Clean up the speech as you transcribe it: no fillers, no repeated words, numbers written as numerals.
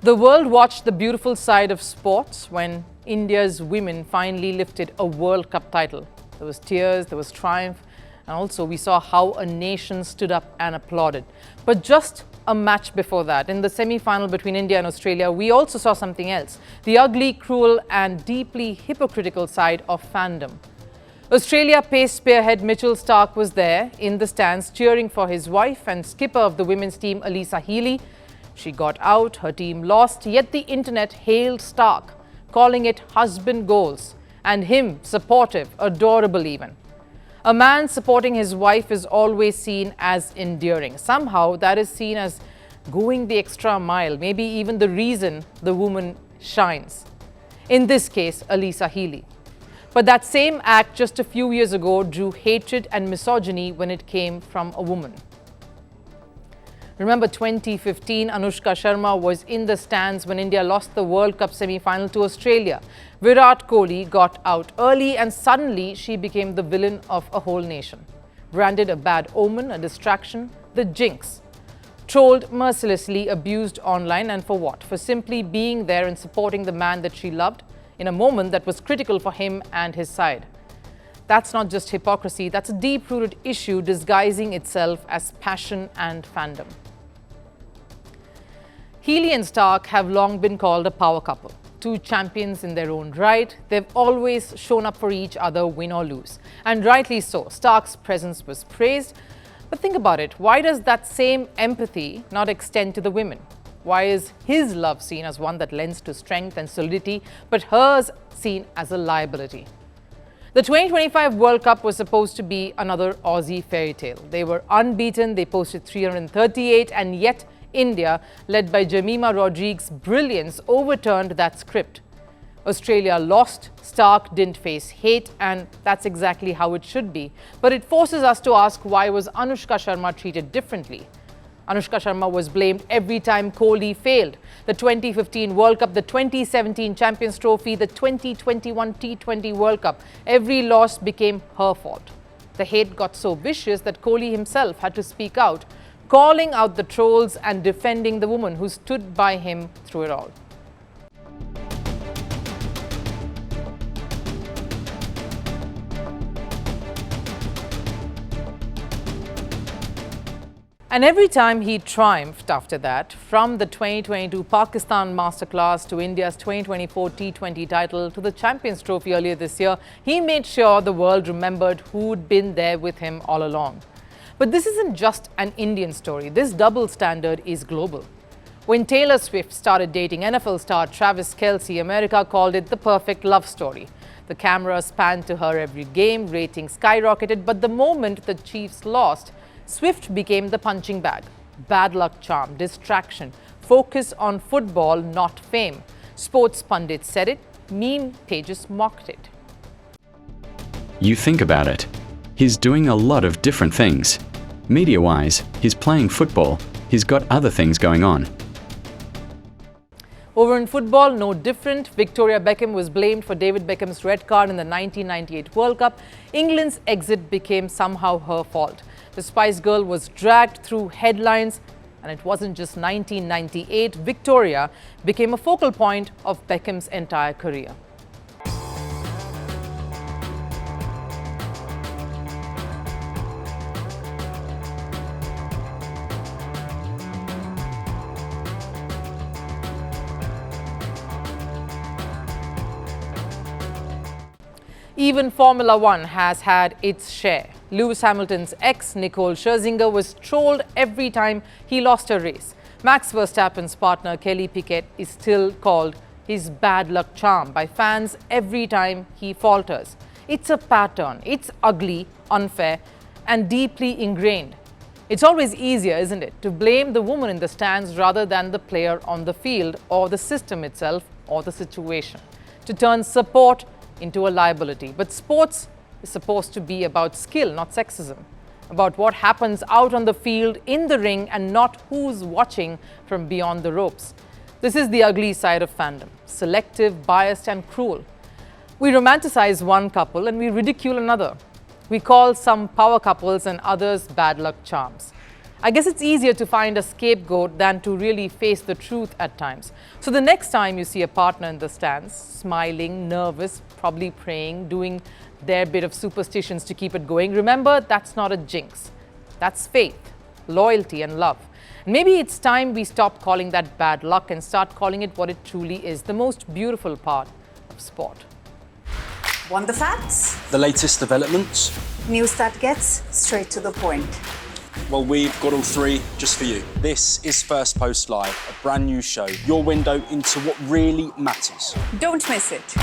The world watched the beautiful side of sports when India's women finally lifted a World Cup title. There was tears, there was triumph, and also we saw how a nation stood up and applauded. But just a match before that, in the semi-final between India and Australia, we also saw something else, the ugly, cruel and deeply hypocritical side of fandom. Australia pace spearhead Mitchell Starc was there in the stands cheering for his wife and skipper of the women's team, Alyssa Healy. She got out, her team lost, yet the internet hailed Starc, calling it husband goals, and him supportive, adorable even. A man supporting his wife is always seen as endearing. Somehow that is seen as going the extra mile, maybe even the reason the woman shines. In this case, Alyssa Healy. But that same act just a few years ago drew hatred and misogyny when it came from a woman. Remember 2015, Anushka Sharma was in the stands when India lost the World Cup semi-final to Australia. Virat Kohli got out early and suddenly she became the villain of a whole nation. Branded a bad omen, a distraction, the jinx. Trolled mercilessly, abused online, and for what? For simply being there and supporting the man that she loved in a moment that was critical for him and his side. That's not just hypocrisy, that's a deep-rooted issue disguising itself as passion and fandom. Healy and Starc have long been called a power couple, two champions in their own right. They've always shown up for each other, win or lose. And rightly so, Starc's presence was praised. But think about it, why does that same empathy not extend to the women? Why is his love seen as one that lends to strength and solidity, but hers seen as a liability? The 2025 World Cup was supposed to be another Aussie fairy tale. They were unbeaten, they posted 338, and yet India, led by Jemimah Rodriguez's brilliance, overturned that script. Australia lost, Starc didn't face hate, and that's exactly how it should be. But it forces us to ask, why was Anushka Sharma treated differently? Anushka Sharma was blamed every time Kohli failed. The 2015 World Cup, the 2017 Champions Trophy, the 2021 T20 World Cup. Every loss became her fault. The hate got so vicious that Kohli himself had to speak out, calling out the trolls and defending the woman who stood by him through it all. And every time he triumphed after that, from the 2022 Pakistan Masterclass to India's 2024 T20 title to the Champions Trophy earlier this year, he made sure the world remembered who'd been there with him all along. But this isn't just an Indian story. This double standard is global. When Taylor Swift started dating NFL star Travis Kelce, America called it the perfect love story. The camera spanned to her every game, ratings skyrocketed, but the moment the Chiefs lost, Swift became the punching bag. Bad luck charm, distraction, focus on football, not fame. Sports pundits said it, meme pages mocked it. You think about it. He's doing a lot of different things. Media-wise, he's playing football. He's got other things going on. Over in football, no different. Victoria Beckham was blamed for David Beckham's red card in the 1998 World Cup. England's exit became somehow her fault. The Spice Girl was dragged through headlines, and it wasn't just 1998. Victoria became a focal point of Beckham's entire career. Even Formula One has had its share. Lewis Hamilton's ex, Nicole Scherzinger, was trolled every time he lost a race. Max Verstappen's partner, Kelly Piquet, is still called his bad luck charm by fans every time he falters. It's a pattern. It's ugly, unfair, and deeply ingrained. It's always easier, isn't it, to blame the woman in the stands rather than the player on the field or the system itself or the situation, to turn support into a liability. But sports is supposed to be about skill, not sexism, about what happens out on the field, in the ring, and not who's watching from beyond the ropes. This is the ugly side of fandom, selective, biased, and cruel. We romanticize one couple and we ridicule another. We call some power couples and others bad luck charms. I guess it's easier to find a scapegoat than to really face the truth at times. So the next time you see a partner in the stands, smiling, nervous, probably praying, doing their bit of superstitions to keep it going, remember that's not a jinx. That's faith, loyalty and love. Maybe it's time we stop calling that bad luck and start calling it what it truly is, the most beautiful part of sport. Want the facts? The latest developments? News that gets straight to the point. Well, we've got all three just for you. This is Firstpost Live, a brand new show, your window into what really matters. Don't miss it.